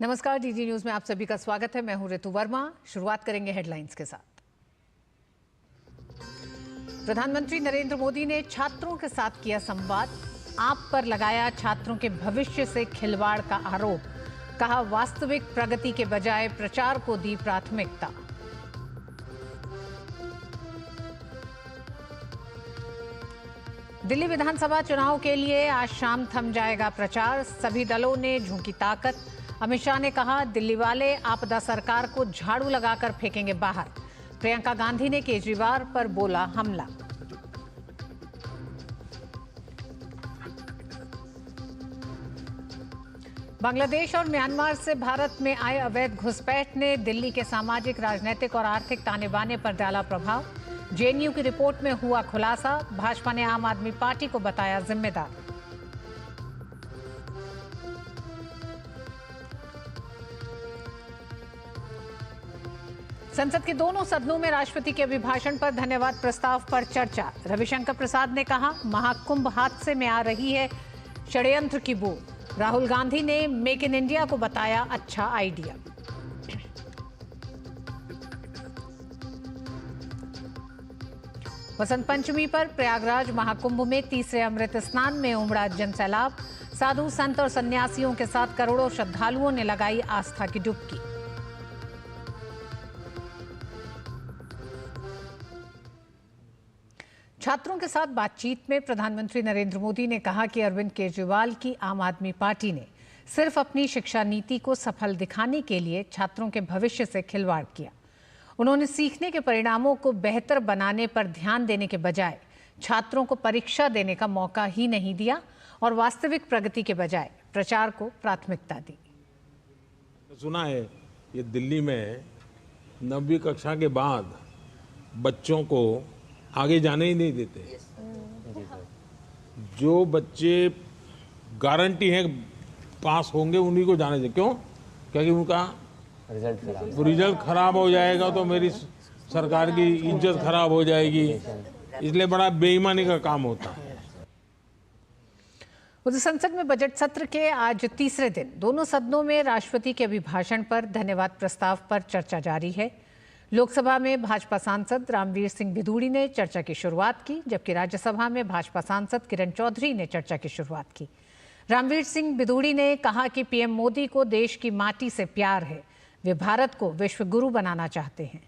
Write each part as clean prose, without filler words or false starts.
नमस्कार, DD news में आप सभी का स्वागत है। मैं हूं ऋतु वर्मा। शुरुआत करेंगे हेडलाइंस के साथ। प्रधानमंत्री नरेंद्र मोदी ने छात्रों के साथ किया संवाद। आप पर लगाया छात्रों के भविष्य से खिलवाड़ का आरोप। कहा, वास्तविक प्रगति के बजाय प्रचार को दी प्राथमिकता। दिल्ली विधानसभा चुनाव के लिए आज शाम थम जाएगा प्रचार। सभी दलों ने झोंकी ताकत। अमित शाह ने कहा, दिल्ली वाले आपदा सरकार को झाड़ू लगाकर फेंकेंगे बाहर। प्रियंका गांधी ने केजरीवाल पर बोला हमला। बांग्लादेश और म्यांमार से भारत में आए अवैध घुसपैठ ने दिल्ली के सामाजिक, राजनीतिक और आर्थिक ताने बाने पर डाला प्रभाव। जेएनयू की रिपोर्ट में हुआ खुलासा। भाजपा ने आम आदमी पार्टी को बताया जिम्मेदार। संसद के दोनों सदनों में राष्ट्रपति के अभिभाषण पर धन्यवाद प्रस्ताव पर चर्चा। रविशंकर प्रसाद ने कहा, महाकुंभ हादसे में आ रही है षड्यंत्र की बू। राहुल गांधी ने मेक इन इंडिया को बताया अच्छा आइडिया। वसंत पंचमी पर प्रयागराज महाकुंभ में तीसरे अमृत स्नान में उमड़ा जनसैलाब। साधु संत और सन्यासियों के साथ करोड़ों श्रद्धालुओं ने लगाई आस्था की डुबकी। छात्रों के साथ बातचीत में प्रधानमंत्री नरेंद्र मोदी ने कहा कि अरविंद केजरीवाल की आम आदमी पार्टी ने सिर्फ अपनी शिक्षा नीति को सफल दिखाने के लिए छात्रों के भविष्य से खिलवाड़ किया। उन्होंने सीखने के परिणामों को बेहतर बनाने पर ध्यान देने के बजाय छात्रों को परीक्षा देने का मौका ही नहीं दिया और वास्तविक प्रगति के बजाय प्रचार को प्राथमिकता दी। सुना है ये दिल्ली में 9वीं कक्षा के बाद बच्चों को आगे जाने ही नहीं देते। जो बच्चे गारंटी है पास होंगे उन्हीं को जाने दें। क्यों? क्योंकि उनका रिजल्ट खराब हो जाएगा तो मेरी सरकार की इज्जत खराब हो जाएगी। इसलिए बड़ा बेईमानी का काम होता है। उधर संसद में बजट सत्र के आज तीसरे दिन दोनों सदनों में राष्ट्रपति के अभिभाषण पर धन्यवाद प्रस्ताव पर चर्चा जारी है। लोकसभा में भाजपा सांसद रामवीर सिंह भिदूड़ी ने चर्चा की शुरुआत की, जबकि राज्यसभा में भाजपा सांसद किरण चौधरी ने चर्चा की शुरुआत की। रामवीर सिंह भिदूड़ी ने कहा कि पीएम मोदी को देश की माटी से प्यार है। वे भारत को विश्व गुरु बनाना चाहते हैं।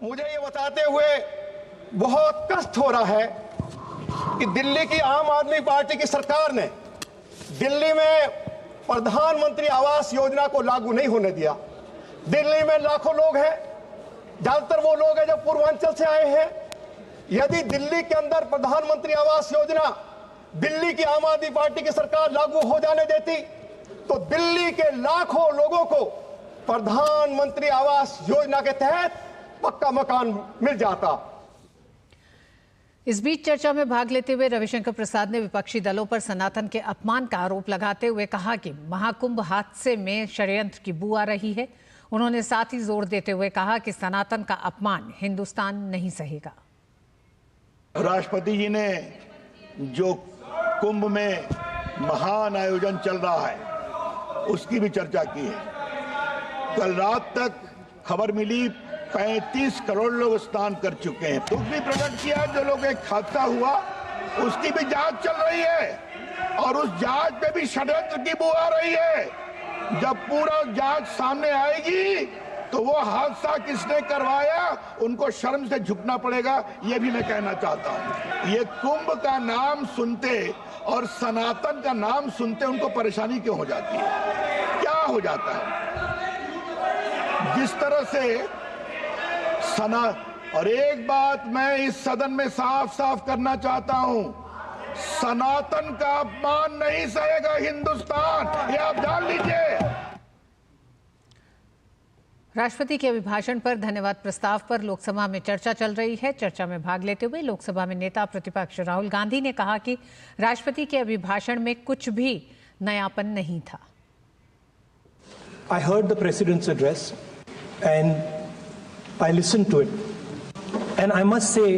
मुझे ये बताते हुए बहुत कष्ट हो रहा है कि दिल्ली की आम आदमी पार्टी की सरकार ने दिल्ली में प्रधानमंत्री आवास योजना को लागू नहीं होने दिया। दिल्ली में लाखों लोग हैं, ज्यादातर वो लोग हैं जो पूर्वांचल से आए हैं। यदि दिल्ली के अंदर प्रधानमंत्री आवास योजना दिल्ली की आम आदमी पार्टी की सरकार लागू हो जाने देती तो दिल्ली के लाखों लोगों को प्रधानमंत्री आवास योजना के तहत पक्का मकान मिल जाता। इस बीच चर्चा में भाग लेते हुए रविशंकर प्रसाद ने विपक्षी दलों पर सनातन के अपमान का आरोप लगाते हुए कहा कि महाकुंभ हादसे में षड्यंत्र की बू आ रही है। उन्होंने साथ ही जोर देते हुए कहा कि सनातन का अपमान हिंदुस्तान नहीं सहेगा। राष्ट्रपति जी ने जो कुंभ में महान आयोजन चल रहा है उसकी भी चर्चा की है। कल रात तक खबर मिली 35 करोड़ लोग स्नान कर चुके हैं। दुख भी प्रकट किया जो लोग एक हादसा हुआ उसकी भी जांच चल रही है और उस जांच में भी षड्यंत्र की बू आ रही है। जब पूरा जांच सामने आएगी तो वो हादसा किसने करवाया उनको शर्म से झुकना पड़ेगा। ये भी मैं कहना चाहता हूँ। ये कुंभ का नाम सुनते और सनातन का नाम सुनते उनको परेशानी क्यों हो जाती है? क्या हो जाता है? जिस तरह से और एक बात मैं इस सदन में साफ साफ करना चाहता हूं, सनातन का अपमान नहीं सहेगा हिंदुस्तान, ये आप जान लीजिए। राष्ट्रपति के अभिभाषण पर धन्यवाद प्रस्ताव पर लोकसभा में चर्चा चल रही है। चर्चा में भाग लेते हुए लोकसभा में नेता प्रतिपक्ष राहुल गांधी ने कहा कि राष्ट्रपति के अभिभाषण में कुछ भी नयापन नहीं था। I heard the president's address and I listened to it. And I must say,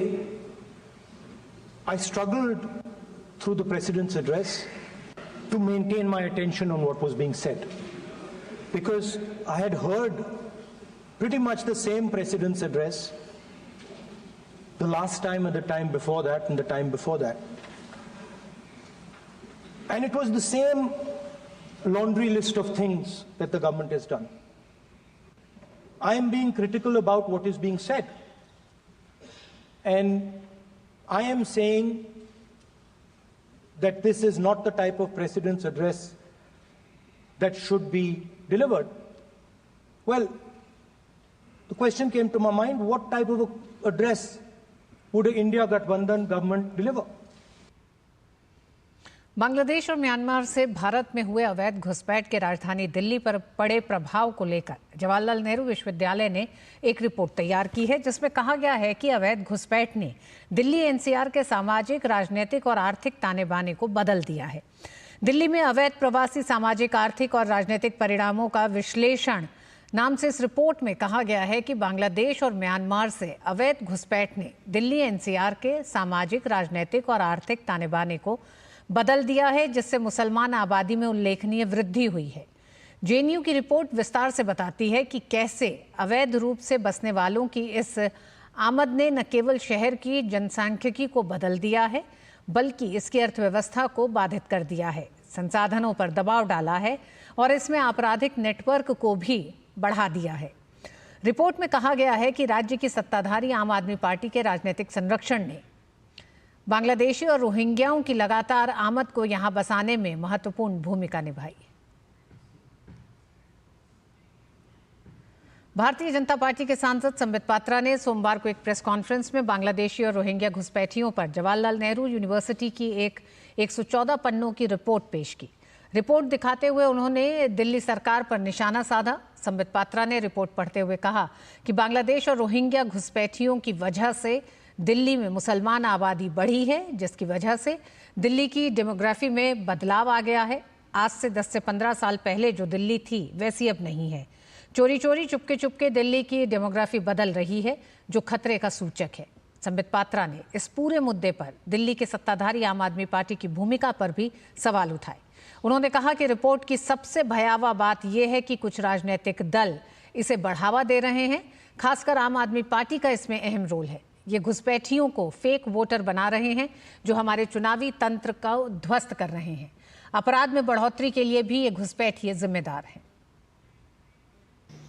I struggled through the president's address to maintain my attention on what was being said. Because I had heard pretty much the same president's address the last time and the time before that and the time before that. And it was the same laundry list of things that the government has done. I am being critical about what is being said. And I am saying that this is not the type of president's address that should be delivered. Well, the question came to my mind, what type of address would an India Gathbandhan government deliver? Bangladesh और Myanmar से भारत में हुए अवैध घुसपैठ के राजधानी दिल्ली पर पड़े प्रभाव को लेकर जवाहरलाल नेहरू विश्वविद्यालय ने एक रिपोर्ट तैयार की है, जिसमें कहा गया है कि अवैध घुसपैठ ने दिल्ली एनसीआर के सामाजिक, राजनीतिक और आर्थिक ताने बाने को बदल दिया है। दिल्ली में अवैध प्रवासी सामाजिक, आर्थिक और राजनीतिक परिणामों का विश्लेषण नाम से इस रिपोर्ट में कहा गया है कि बांग्लादेश और म्यांमार से अवैध घुसपैठ ने दिल्ली एनसीआर के सामाजिक, राजनीतिक और आर्थिक ताने बाने को बदल दिया है, जिससे मुसलमान आबादी में उल्लेखनीय वृद्धि हुई है। जेएनयू की रिपोर्ट विस्तार से बताती है कि कैसे अवैध रूप से बसने वालों की इस आमद ने न केवल शहर की जनसांख्यिकी को बदल दिया है, बल्कि इसकी अर्थव्यवस्था को बाधित कर दिया है, संसाधनों पर दबाव डाला है और इसमें आपराधिक नेटवर्क को भी बढ़ा दिया है। रिपोर्ट में कहा गया है कि राज्य की सत्ताधारी आम आदमी पार्टी के राजनीतिक संरक्षण ने बांग्लादेशी और रोहिंग्याओं की लगातार आमद को यहां बसाने में महत्वपूर्ण भूमिका निभाई। भारतीय जनता पार्टी के सांसद संबित पात्रा ने सोमवार को एक प्रेस कॉन्फ्रेंस में बांग्लादेशी और रोहिंग्या घुसपैठियों पर जवाहरलाल नेहरू यूनिवर्सिटी की एक 114 पन्नों की रिपोर्ट पेश की। रिपोर्ट दिखाते हुए उन्होंने दिल्ली सरकार पर निशाना साधा। संबित पात्रा ने रिपोर्ट पढ़ते हुए कहा कि बांग्लादेश और रोहिंग्या घुसपैठियों की वजह से दिल्ली में मुसलमान आबादी बढ़ी है, जिसकी वजह से दिल्ली की डेमोग्राफी में बदलाव आ गया है। आज से 10 से 15 साल पहले जो दिल्ली थी वैसी अब नहीं है। चोरी चोरी चुपके चुपके दिल्ली की डेमोग्राफी बदल रही है, जो खतरे का सूचक है। संबित पात्रा ने इस पूरे मुद्दे पर दिल्ली के सत्ताधारी आम आदमी पार्टी की भूमिका पर भी सवाल उठाए। उन्होंने कहा कि रिपोर्ट की सबसे भयावह बात यह है कि कुछ राजनीतिक दल इसे बढ़ावा दे रहे हैं, खासकर आम आदमी पार्टी का इसमें अहम रोल है। ये घुसपैठियों को फेक वोटर बना रहे हैं, जो हमारे चुनावी तंत्र का ध्वस्त कर रहे हैं। अपराध में बढ़ोतरी के लिए भी ये घुसपैठिए जिम्मेदार हैं।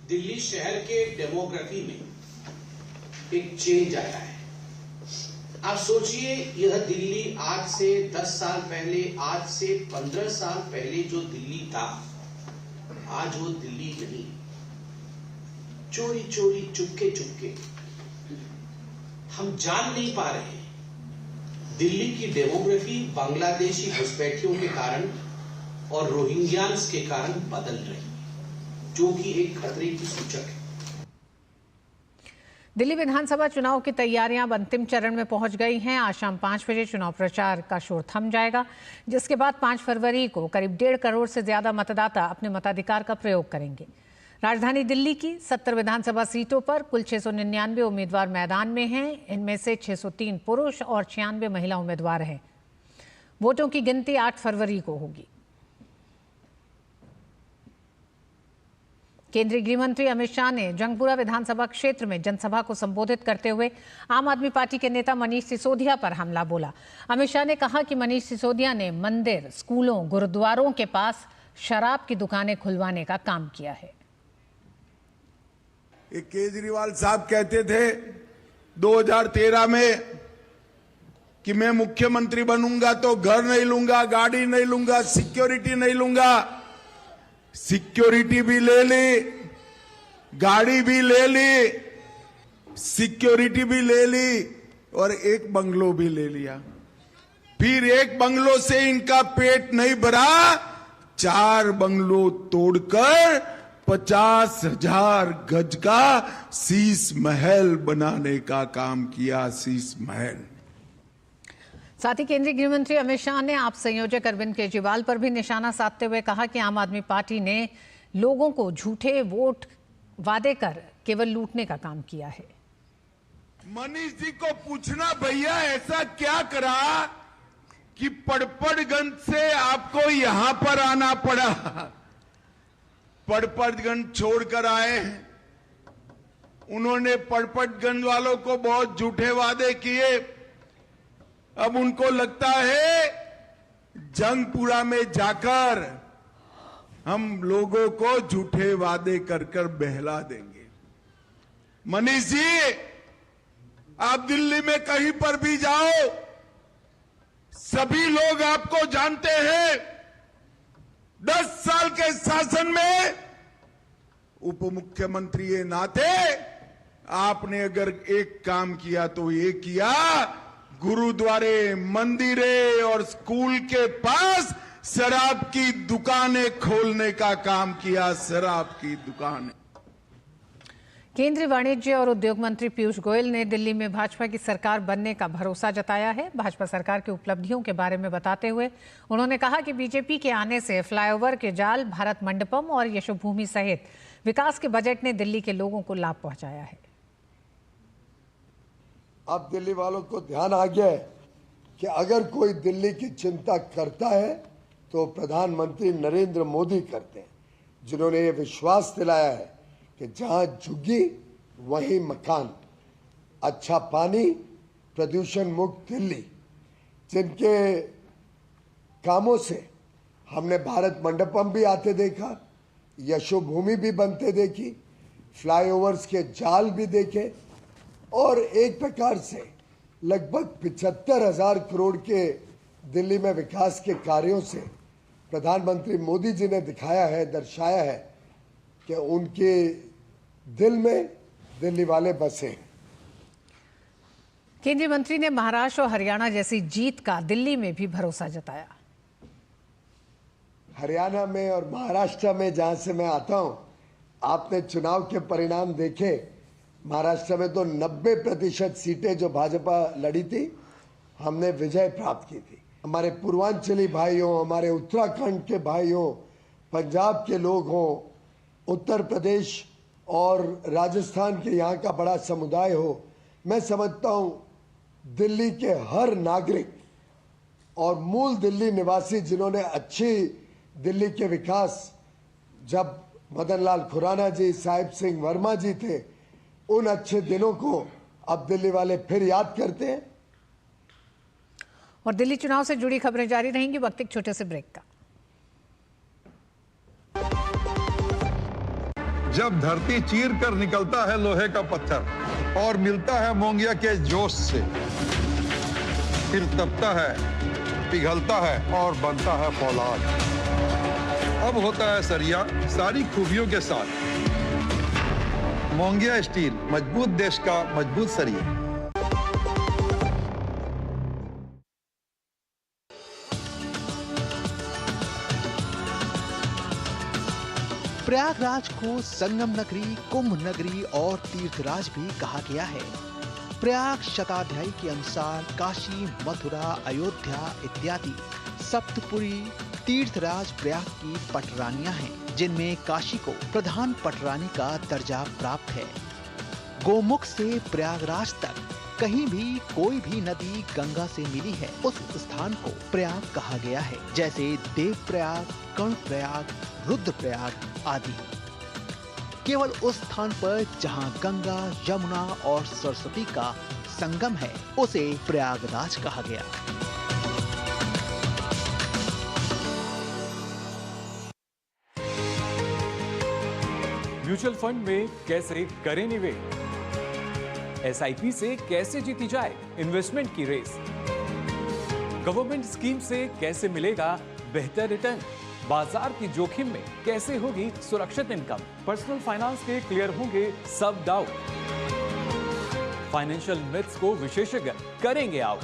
दिल्ली शहर के डेमोग्राफी में एक चेंज आया है। आप सोचिए, यह दिल्ली आज से 10 साल पहले, आज से 15 साल पहले जो दिल्ली था, आज वो दिल्ली नहीं। चोरी चोरी चुपके चुपके हम जान नहीं पा रहे हैं। दिल्ली की डेमोग्राफी बांग्लादेशी घुसपैठियों के कारण और रोहिंग्यास के कारण बदल रही है, जो कि एक खतरे की सूचक है। दिल्ली विधानसभा चुनाव की तैयारियां अब अंतिम चरण में पहुंच गई हैं। आज शाम 5 बजे चुनाव प्रचार का शोर थम जाएगा, जिसके बाद 5 फरवरी को करीब 1.5 करोड़ से ज्यादा मतदाता अपने मताधिकार का प्रयोग करेंगे। राजधानी दिल्ली की 70 विधानसभा सीटों पर कुल 699 उम्मीदवार मैदान में हैं। इनमें से 603 पुरुष और 96 महिला उम्मीदवार हैं। वोटों की गिनती 8 फरवरी को होगी। केंद्रीय गृह मंत्री अमित शाह ने जंगपुरा विधानसभा क्षेत्र में जनसभा को संबोधित करते हुए आम आदमी पार्टी के नेता मनीष सिसोदिया पर हमला बोला। अमित शाह ने कहा कि मनीष सिसोदिया ने मंदिर, स्कूलों, गुरुद्वारों के पास शराब की दुकानें खुलवाने का काम किया है। केजरीवाल साहब कहते थे 2013 में कि मैं मुख्यमंत्री बनूंगा तो घर नहीं लूंगा, गाड़ी नहीं लूंगा, सिक्योरिटी नहीं लूंगा। सिक्योरिटी भी ले ली, गाड़ी भी ले ली, सिक्योरिटी भी ले ली और एक बंगलो भी ले लिया। फिर एक बंगलो से इनका पेट नहीं भरा, 4 बंगलो तोड़कर 50,000 गज का शीश महल बनाने का काम किया। शीश महल। साथ ही केंद्रीय गृह मंत्री अमित शाह ने आप संयोजक अरविंद केजरीवाल पर भी निशाना साधते हुए कहा कि आम आदमी पार्टी ने लोगों को झूठे वोट वादे कर केवल लूटने का काम किया है। मनीष जी को पूछना, भैया ऐसा क्या करा कि पड़पड़गंज से आपको यहां पर आना पड़ा? पड़पड़गंज छोड़कर आए हैं। उन्होंने पड़पड़गंज वालों को बहुत झूठे वादे किए। अब उनको लगता है जंगपुरा में जाकर हम लोगों को झूठे वादे कर कर बहला देंगे। मनीष जी, आप दिल्ली में कहीं पर भी जाओ, सभी लोग आपको जानते हैं। 10 साल के शासन में उप मुख्यमंत्री के नाते आपने अगर एक काम किया तो ये किया, गुरुद्वारे, मंदिरे और स्कूल के पास शराब की दुकानें खोलने का काम किया। शराब की दुकानें। केंद्रीय वाणिज्य और उद्योग मंत्री पीयूष गोयल ने दिल्ली में भाजपा की सरकार बनने का भरोसा जताया है। भाजपा सरकार की उपलब्धियों के बारे में बताते हुए उन्होंने कहा कि बीजेपी के आने से फ्लाईओवर के जाल, भारत मंडपम और यशोभूमि सहित विकास के बजट ने दिल्ली के लोगों को लाभ पहुंचाया है। अब दिल्ली वालों को ध्यान आ गया है कि अगर कोई दिल्ली की चिंता करता है तो प्रधानमंत्री नरेंद्र मोदी करते हैं, जिन्होंने ये विश्वास दिलाया है कि जहां झुग्गी वहीं मकान, अच्छा पानी, प्रदूषण मुक्त दिल्ली, जिनके कामों से हमने भारत मंडपम भी आते देखा, यशोभूमि भी बनते देखी, फ्लाईओवर्स के जाल भी देखे और एक प्रकार से लगभग 75,000 करोड़ के दिल्ली में विकास के कार्यों से प्रधानमंत्री मोदी जी ने दिखाया है, दर्शाया है कि उनके दिल में दिल्ली वाले बसे हैं। केंद्रीय मंत्री ने महाराष्ट्र और हरियाणा जैसी जीत का दिल्ली में भी भरोसा जताया। हरियाणा में और महाराष्ट्र में जहां से मैं आता हूं, आपने चुनाव के परिणाम देखे। महाराष्ट्र में तो 90% सीटें जो भाजपा लड़ी थी, हमने विजय प्राप्त की थी। हमारे पूर्वांचली भाइयों, हमारे उत्तराखंड के भाइयों, पंजाब के लोग हों, उत्तर प्रदेश और राजस्थान के यहाँ का बड़ा समुदाय हो, मैं समझता हूँ दिल्ली के हर नागरिक और मूल दिल्ली निवासी जिन्होंने अच्छी दिल्ली के विकास, जब मदन लाल खुराना जी, साहिब सिंह वर्मा जी थे, उन अच्छे दिनों को अब दिल्ली वाले फिर याद करते हैं। और दिल्ली चुनाव से जुड़ी खबरें जारी रहेंगी वक्त एक छोटे से ब्रेक का। जब धरती चीर कर निकलता है लोहे का पत्थर और मिलता है मोंगिया के जोश से, फिर तपता है, पिघलता है और बनता है फौलाद। अब होता है सरिया सारी खूबियों के साथ। मोंगिया स्टील, मजबूत देश का मजबूत सरिया। प्रयागराज को संगम नगरी, कुंभ नगरी और तीर्थराज भी कहा गया है। प्रयाग शताध्यायी के अनुसार काशी, मथुरा, अयोध्या इत्यादि सप्तपुरी तीर्थराज प्रयाग की पटरानियां हैं, जिनमें काशी को प्रधान पटरानी का दर्जा प्राप्त है। गोमुख से प्रयागराज तक कहीं भी कोई भी नदी गंगा से मिली है, उस स्थान को प्रयाग कहा गया है, जैसे देवप्रयाग, कर्णप्रयाग, रुद्रप्रयाग आदि। केवल उस स्थान पर जहां गंगा, यमुना और सरस्वती का संगम है, उसे प्रयागराज कहा गया। म्यूचुअल फंड में कैसे करें निवेश, एसआईपी से कैसे जीती जाए इन्वेस्टमेंट की रेस, गवर्नमेंट स्कीम से कैसे मिलेगा बेहतर रिटर्न, बाजार की जोखिम में कैसे होगी सुरक्षित इनकम, पर्सनल फाइनेंस के क्लियर होंगे सब डाउट, फाइनेंशियल मिथ्स को विशेषज्ञ करेंगे आउट।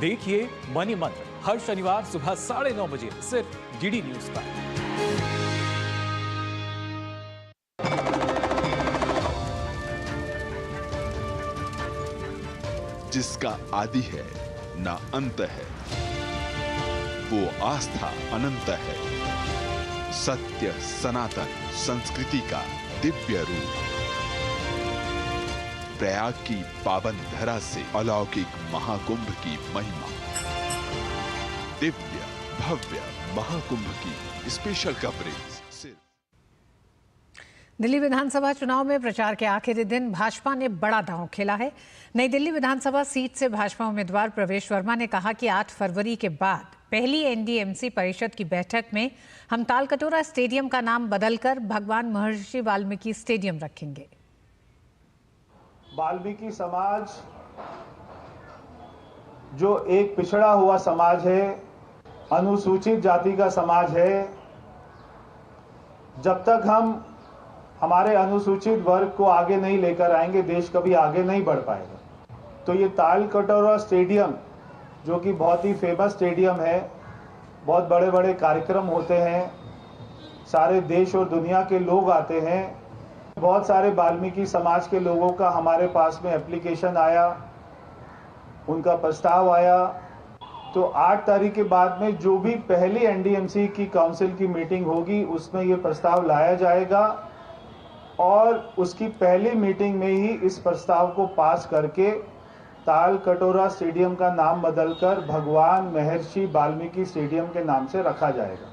देखिए मनी मंत्र हर शनिवार सुबह 9:30 बजे सिर्फ डीडी न्यूज पर। जिसका आदि है ना अंत है, वो आस्था अनंत है। सत्य सनातन संस्कृति का दिव्य रूप, प्रयाग की पावन धरा से अलौकिक महाकुंभ की महिमा। दिव्य भव्य महाकुंभ की स्पेशल कवरेज। दिल्ली विधानसभा चुनाव में प्रचार के आखिरी दिन भाजपा ने बड़ा दांव खेला है। नई दिल्ली विधानसभा सीट से भाजपा उम्मीदवार प्रवेश वर्मा ने कहा कि 8 फरवरी के बाद पहली एनडीएमसी परिषद की बैठक में हम तालकटोरा स्टेडियम का नाम बदलकर भगवान महर्षि वाल्मीकि स्टेडियम रखेंगे। वाल्मीकि समाज जो एक पिछड़ा हुआ समाज है, अनुसूचित जाति का समाज है, जब तक हम हमारे अनुसूचित वर्ग को आगे नहीं लेकर आएंगे, देश कभी आगे नहीं बढ़ पाएगा। तो ये तालकटोरा स्टेडियम जो कि बहुत ही फेमस स्टेडियम है, बहुत बड़े बड़े कार्यक्रम होते हैं, सारे देश और दुनिया के लोग आते हैं। बहुत सारे वाल्मीकि समाज के लोगों का हमारे पास में एप्लीकेशन आया, उनका प्रस्ताव आया। तो 8 तारीख के बाद में जो भी पहली एनडीएमसी की काउंसिल की मीटिंग होगी उसमें ये प्रस्ताव लाया जाएगा और उसकी पहली मीटिंग में ही इस प्रस्ताव को पास करके तालकटोरा स्टेडियम का नाम बदलकर भगवान महर्षि वाल्मीकि स्टेडियम के नाम से रखा जाएगा।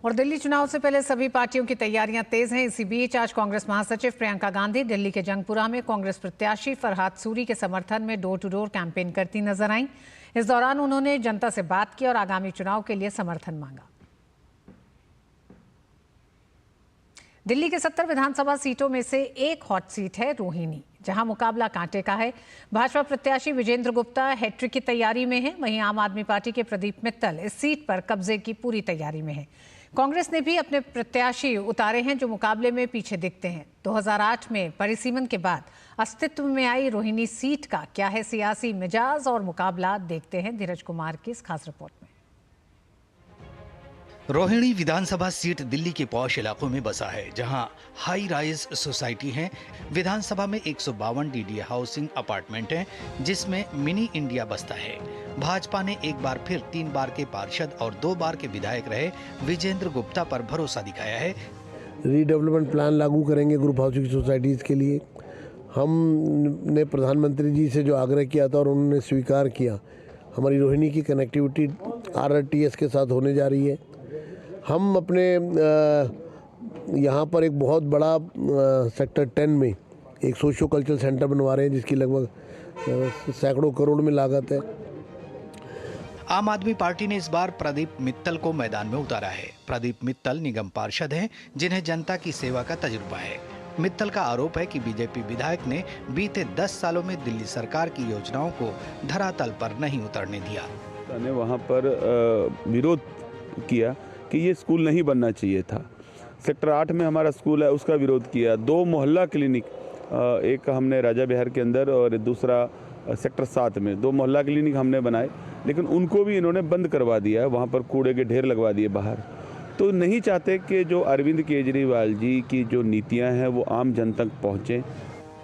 और दिल्ली चुनाव से पहले सभी पार्टियों की तैयारियां तेज हैं। इसी बीच आज कांग्रेस महासचिव प्रियंका गांधी दिल्ली के जंगपुरा में कांग्रेस प्रत्याशी फरहाद सूरी के समर्थन में डोर टू डोर कैंपेन करती नजर आईं। इस दौरान उन्होंने जनता से बात की और आगामी चुनाव के लिए समर्थन मांगा। दिल्ली के 70 विधानसभा सीटों में से एक हॉट सीट है रोहिणी, जहां मुकाबला कांटे का है। भाजपा प्रत्याशी विजेंद्र गुप्ता हैट्रिक की तैयारी में है, वहीं आम आदमी पार्टी के प्रदीप मित्तल इस सीट पर कब्जे की पूरी तैयारी में है। कांग्रेस ने भी अपने प्रत्याशी उतारे हैं जो मुकाबले में पीछे दिखते हैं। 2008 में परिसीमन के बाद अस्तित्व में आई रोहिणी सीट का क्या है सियासी मिजाज और मुकाबला, देखते हैं धीरज कुमार की इस खास रिपोर्ट में। रोहिणी विधानसभा सीट दिल्ली के पॉश इलाकों में बसा है, जहां हाई राइज सोसाइटी है। विधानसभा में 152 डीडीए हाउसिंग अपार्टमेंट हैं, जिसमें मिनी इंडिया बसता है। भाजपा ने एक बार फिर 3 बार के पार्षद और 2 बार के विधायक रहे विजेंद्र गुप्ता पर भरोसा दिखाया है। रीडेवलपमेंट प्लान लागू करेंगे ग्रुप हाउसिंग सोसाइटीज के लिए। हमने प्रधानमंत्री जी से जो आग्रह किया था और उन्होंने स्वीकार किया, हमारी रोहिणी की कनेक्टिविटी RRTS के साथ होने जा रही है। हम अपने यहाँ पर एक बहुत बड़ा सेक्टर 10 में एक सोशो कल्चरल सेंटर बनवा रहे हैं, जिसकी लगभग सैकड़ों करोड़ में लागत है। आम आदमी पार्टी ने इस बार प्रदीप मित्तल को मैदान में उतारा है। प्रदीप मित्तल निगम पार्षद हैं, जिन्हें जनता की सेवा का तजुर्बा है। मित्तल का आरोप है कि बीजेपी विधायक ने बीते 10 सालों में दिल्ली सरकार की योजनाओं को धरातल पर नहीं उतरने दिया। ने वहाँ पर विरोध किया कि ये स्कूल नहीं बनना चाहिए था। सेक्टर 8 में हमारा स्कूल है, उसका विरोध किया। 2 मोहल्ला क्लिनिक, एक हमने राजा बिहार के अंदर और दूसरा सेक्टर 7 में 2 मोहल्ला क्लिनिक हमने बनाए, लेकिन उनको भी इन्होंने बंद करवा दिया है। वहाँ पर कूड़े के ढेर लगवा दिए बाहर। तो नहीं चाहते कि जो अरविंद केजरीवाल जी की जो नीतियाँ हैं वो आम जन तक पहुँचें।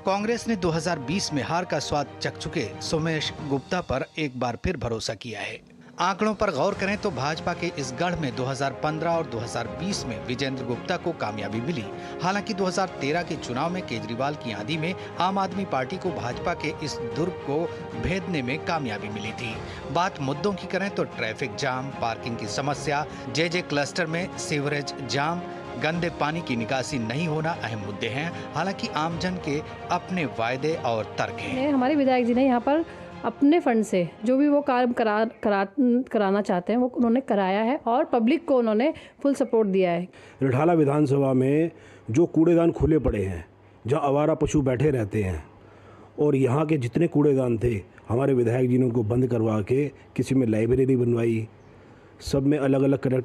कांग्रेस ने 2020 में हार का स्वाद चख चुके सोमेश गुप्ता पर एक बार फिर भरोसा किया है। आंकड़ों पर गौर करें तो भाजपा के इस गढ़ में 2015 और 2020 में विजेंद्र गुप्ता को कामयाबी मिली। हालांकि 2013 के चुनाव में केजरीवाल की आंधी में आम आदमी पार्टी को भाजपा के इस दुर्ग को भेदने में कामयाबी मिली थी। बात मुद्दों की करें तो ट्रैफिक जाम, पार्किंग की समस्या, जे क्लस्टर में सीवरेज जाम, गंदे पानी की निकासी नहीं होना अहम मुद्दे हैं। हालांकि आमजन के अपने वायदे और तर्क हैं। हमारे विधायक जी ने यहाँ पर अपने फंड से जो भी वो काम कराना चाहते हैं वो उन्होंने कराया है और पब्लिक को उन्होंने फुल सपोर्ट दिया है। रिठाला विधानसभा में जो कूड़ेदान खुले पड़े हैं, जहाँ आवारा पशु बैठे रहते हैं, और यहाँ के जितने कूड़ेदान थे हमारे विधायक जी ने उनको बंद करवा के किसी में लाइब्रेरी बनवाई, सब में अलग अलग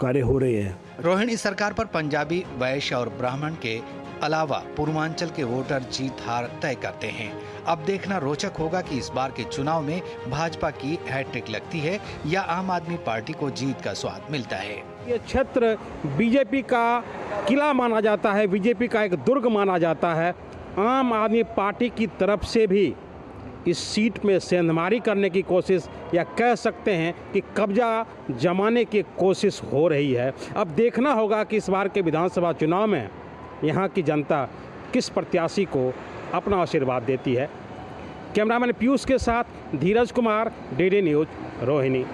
कार्य हो रहे हैं। रोहिणी सरकार पर पंजाबी, वैश्य और ब्राह्मण के अलावा पूर्वांचल के वोटर जीत हार तय करते हैं। अब देखना रोचक होगा कि इस बार के चुनाव में भाजपा की हैट्रिक लगती है या आम आदमी पार्टी को जीत का स्वाद मिलता है। ये क्षेत्र बीजेपी का किला माना जाता है, बीजेपी का एक दुर्ग माना जाता है, आम आदमी पार्टी की तरफ से भी इस सीट में सेंधमारी करने की कोशिश या कह सकते हैं कि कब्जा जमाने की कोशिश हो रही है। अब देखना होगा कि इस बार के विधानसभा चुनाव में यहाँ की जनता किस प्रत्याशी को अपना आशीर्वाद देती है। कैमरामैन पीयूष के साथ धीरज कुमार, डीडी न्यूज, रोहिणी।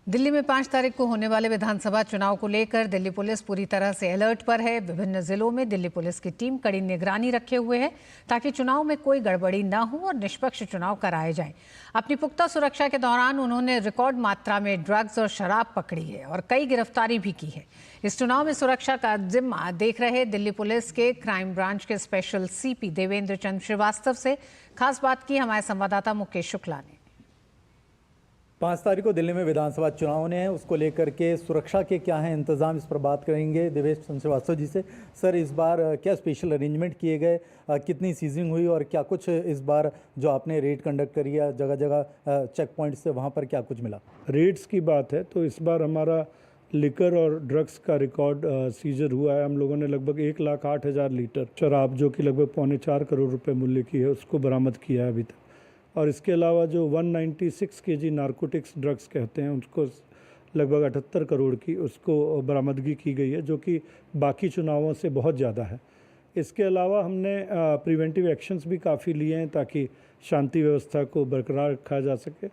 दिल्ली में 5 तारीख को होने वाले विधानसभा चुनाव को लेकर दिल्ली पुलिस पूरी तरह से अलर्ट पर है। विभिन्न जिलों में दिल्ली पुलिस की टीम कड़ी निगरानी रखे हुए है ताकि चुनाव में कोई गड़बड़ी न हो और निष्पक्ष चुनाव कराए जाएं। अपनी पुख्ता सुरक्षा के दौरान उन्होंने रिकॉर्ड मात्रा में ड्रग्स और शराब पकड़ी है और कई गिरफ्तारी भी की है। इस चुनाव में सुरक्षा का जिम्मा देख रहे दिल्ली पुलिस के क्राइम ब्रांच के स्पेशल सीपी देवेंद्र चंद्र श्रीवास्तव से खास बात की हमारे संवाददाता मुकेश शुक्ला ने। 5 तारीख को दिल्ली में विधानसभा चुनाव होने हैं, उसको लेकर के सुरक्षा के क्या हैं इंतजाम, इस पर बात करेंगे देवेंद्र चंद्र श्रीवास्तव जी से। सर, इस बार क्या स्पेशल अरेंजमेंट किए गए, कितनी सीजिंग हुई और क्या कुछ इस बार जो आपने रेड कंडक्ट करी है जगह जगह चेक पॉइंट से, वहाँ पर क्या कुछ मिला? रेड्स की बात है तो इस बार हमारा लिकर और ड्रग्स का रिकॉर्ड सीजर हुआ है। हम लोगों ने लगभग 1,08,000 लीटर शराब जो कि लगभग 3.25 करोड़ रुपए मूल्य की है उसको बरामद किया है अभी तक। और इसके अलावा जो 196 केजी नारकोटिक्स ड्रग्स कहते हैं उसको लगभग 78 करोड़ की उसको बरामदगी की गई है, जो कि बाकी चुनावों से बहुत ज़्यादा है। इसके अलावा हमने प्रिवेंटिव एक्शंस भी काफ़ी लिए हैं ताकि शांति व्यवस्था को बरकरार रखा जा सके।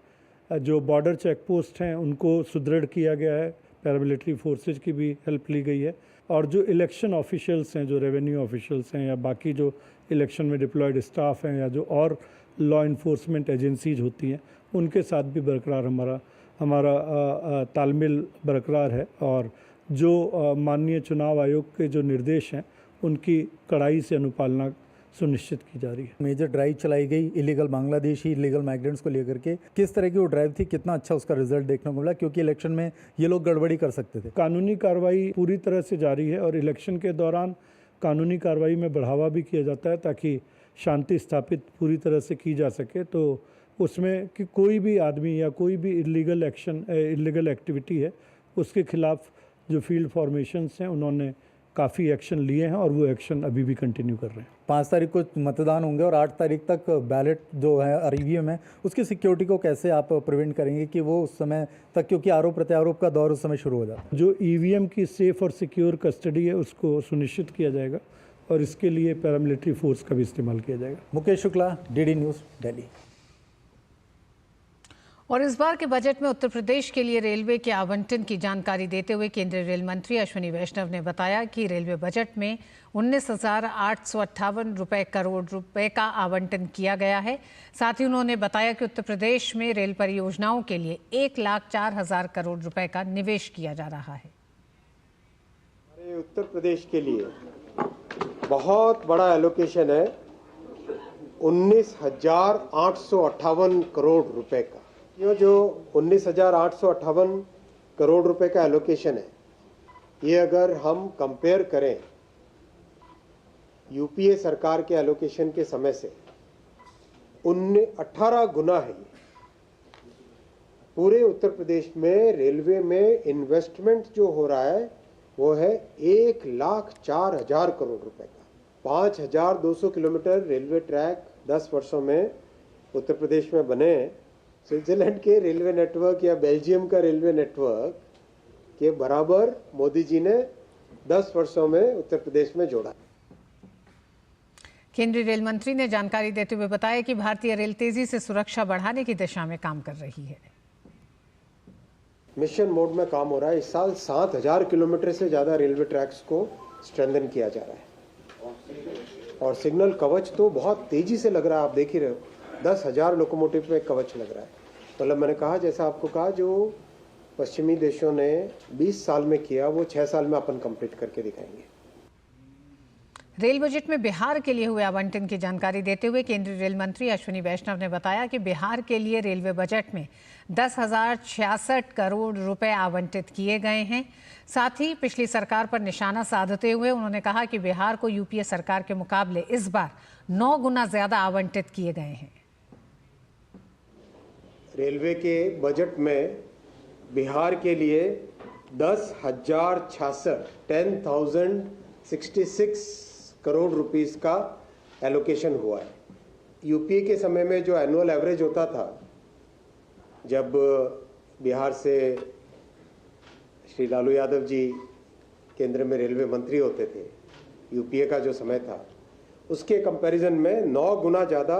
जो बॉर्डर चेक पोस्ट हैं उनको सुदृढ़ किया गया है, पैरामिलिट्री फोर्सेज की भी हेल्प ली गई है। और जो इलेक्शन ऑफिशियल्स हैं, जो रेवेन्यू ऑफिशियल्स हैं या बाकी जो इलेक्शन में डिप्लॉयड स्टाफ हैं या जो और लॉ इन्फोर्समेंट एजेंसीज होती हैं उनके साथ भी बरकरार हमारा तालमेल बरकरार है। और जो माननीय चुनाव आयोग के जो निर्देश हैं उनकी कड़ाई से अनुपालना सुनिश्चित की जा रही है। मेजर ड्राइव चलाई गई इलीगल बांग्लादेशी इलीगल माइग्रेंट्स को लेकर के, किस तरह की वो ड्राइव थी, कितना अच्छा उसका रिजल्ट देखने को मिला, क्योंकि इलेक्शन में ये लोग गड़बड़ी कर सकते थे? कानूनी कार्रवाई पूरी तरह से जारी है और इलेक्शन के दौरान कानूनी कार्रवाई में बढ़ावा भी किया जाता है ताकि शांति स्थापित पूरी तरह से की जा सके। तो उसमें कि कोई भी आदमी या कोई भी इलीगल एक्टिविटी है उसके खिलाफ जो फील्ड फॉर्मेशंस हैं उन्होंने काफ़ी एक्शन लिए हैं और वो एक्शन अभी भी कंटिन्यू कर रहे हैं। 5 तारीख को मतदान होंगे और 8 तारीख तक बैलेट जो है ईवीएम है उसकी सिक्योरिटी को कैसे आप प्रिवेंट करेंगे कि वो उस समय तक, क्योंकि आरोप प्रत्यारोप का दौर उस समय शुरू हो जाता है। जो ईवीएम की सेफ और सिक्योर कस्टडी है उसको सुनिश्चित किया जाएगा और इसके लिए पैरामिलिट्री फोर्स का भी इस्तेमाल किया जाएगा। Mukesh Shukla, DD news, Delhi. और इस बार के बजट में उत्तर प्रदेश के लिए रेलवे के आवंटन की जानकारी देते हुए केंद्रीय रेल मंत्री अश्विनी वैष्णव ने बताया कि रेलवे बजट में 19,858 करोड़ रुपए का आवंटन किया गया है। साथ ही उन्होंने बताया कि उत्तर प्रदेश में रेल परियोजनाओं के लिए 1,04,000 करोड़ रुपए का निवेश किया जा रहा है। हमारे उत्तर प्रदेश के लिए बहुत बड़ा एलोकेशन है 19,858 करोड़ रुपए का। ये जो 19,858 करोड़ रुपए का एलोकेशन है, ये अगर हम कंपेयर करें यूपीए सरकार के एलोकेशन के समय से 18 गुना है। पूरे उत्तर प्रदेश में रेलवे में इन्वेस्टमेंट जो हो रहा है वो है 1,04,000 करोड़ रुपए का। 5,200 किलोमीटर रेलवे ट्रैक 10 वर्षों में उत्तर प्रदेश में बने हैं। स्विट्जरलैंड के रेलवे नेटवर्क या बेल्जियम का रेलवे नेटवर्क के बराबर मोदी जी ने 10 वर्षों में उत्तर प्रदेश में जोड़ा। केंद्रीय रेल मंत्री ने जानकारी देते हुए बताया कि भारतीय रेल तेजी से सुरक्षा बढ़ाने की दिशा में काम कर रही है। मिशन मोड में काम हो रहा है। इस साल 7,000 किलोमीटर से ज्यादा रेलवे ट्रैक्स को स्ट्रेंथन किया जा रहा है और सिग्नल कवच तो बहुत तेजी से लग रहा है। आप देख ही रहे हो, 10,000 लोकोमोटिव में कवच लग रहा है। मतलब मैंने कहा, जैसा आपको कहा, जो पश्चिमी देशों ने 20 साल में किया वो 6 साल में अपन कंप्लीट करके दिखाएंगे। रेल बजट में बिहार के लिए हुए आवंटन की जानकारी देते हुए केंद्रीय रेल मंत्री अश्विनी वैष्णव ने बताया कि बिहार के लिए रेलवे बजट में 10,066 करोड़ रुपए आवंटित किए गए हैं। साथ ही पिछली सरकार पर निशाना साधते हुए उन्होंने कहा कि बिहार को यूपीए सरकार के मुकाबले इस बार 9 गुना ज्यादा आवंटित किए गए हैं। रेलवे के बजट में बिहार के लिए 10,066 करोड़ रुपीस का एलोकेशन हुआ है। यूपीए के समय में जो एनुअल एवरेज होता था, जब बिहार से श्री लालू यादव जी केंद्र में रेलवे मंत्री होते थे, यूपीए का जो समय था, उसके कंपैरिजन में 9 गुना ज़्यादा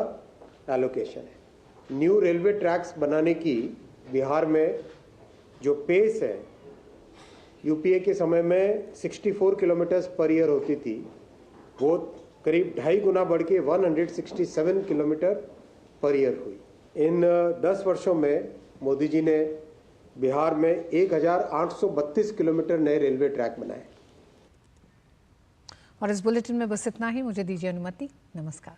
एलोकेशन है। न्यू रेलवे ट्रैक्स बनाने की बिहार में जो पेस है, यूपीए के समय में 64 किलोमीटर्स पर ईयर होती थी, वो करीब 2.5 गुना बढ़ के 167 किलोमीटर पर ईयर हुई। इन 10 वर्षों में मोदी जी ने बिहार में 1832 किलोमीटर नए रेलवे ट्रैक बनाए। और इस बुलेटिन में बस इतना ही। मुझे दीजिए अनुमति। नमस्कार।